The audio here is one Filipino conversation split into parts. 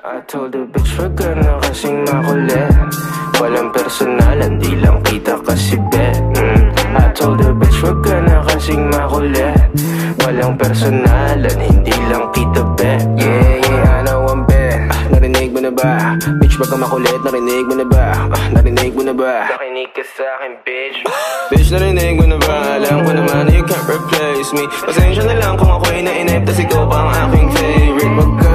I told the bitch wag ka na kasing makulit. Walang personalan, di lang kita kasi bet. I told the bitch wag ka na kasing makulit. Walang personalan, hindi lang kita bet. Yeah, yeah, I know I'm bet. Narinig mo na ba? Bitch wag ka makulit, narinig mo na ba? Narinig mo na ba? Nakinig ka sa'kin bitch. Bitch narinig mo na ba? Alam ko naman na you can't replace me. Pasensya na lang kung ako'y nainip, tas ikaw pa ang aking favorite. Wag ka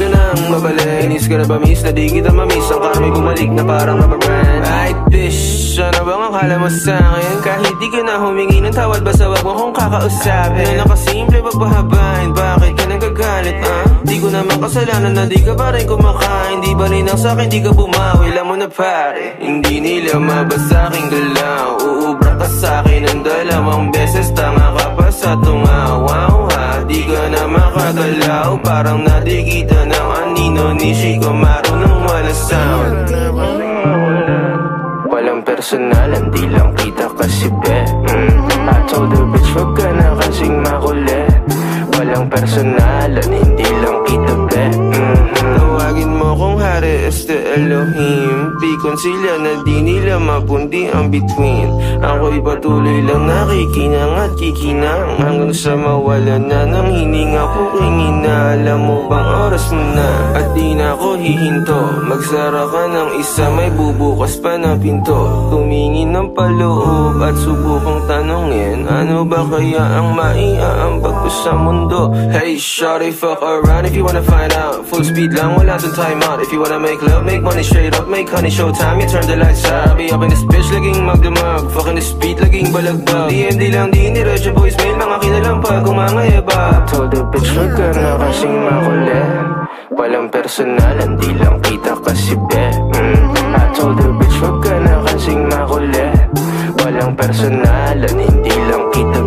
nang mabalik. Inis ka na ba miss? Na di kita mamiss. Ang karma'y bumalik na parang rubber band. Ay bitch, ano bang akala mo sa'kin? Kahit di ka na humingi ng tawad, basta wag mo kong kakausapin. Nakasimple pagpahabain, bakit ka nagagalit Di ko naman kasalanan na di ka pa rin kumakain. Di ba rin ang sa'kin, di ka bumawi. Alam mo na pare, hindi nila mabasa aking galaw. Uubra ka sa'kin ng 2 beses. Tanga ka pa sa tungaw. Di ka na makagalaw, parang nadigita ng anino ni Chico marunong wala sound. Walang personalan, di lang kita kasi bet. I told the bitch wag ka na kasing makulit. Walang personalan, hindi lang kita bet. Tawagin mo kung hari este Elohim. Pikon sila na di nila mapundi ang between. Ako'y patuloy lang nakikinang at kikinang hanggang sa mawala na ng hininga ko kingina. Alam mo bang oras mo na at di na ako hihinto. Magsara ka ng isa, may bubukas pa na pinto. Tumingin ng paloob at subukang tanongin, ano ba kaya ang maiaambag ko sa mundo? Hey shawty, fuck around if you wanna find out. Full speed lang, wala dun time out. If you wanna make love, make money straight up, make honey showtime. You turn the lights out, be up in this bitch, laging magdamag. Fucking this beat, laging balagbag. DMD lang, di niretso voicemail, mga kinalampag, kumangayaba. I told the bitch wag ka na kasing makulit. Walang personalan, di lang kita kasi bet. I told the bitch wag ka na kasing makulit. Walang personalan, hindi lang kita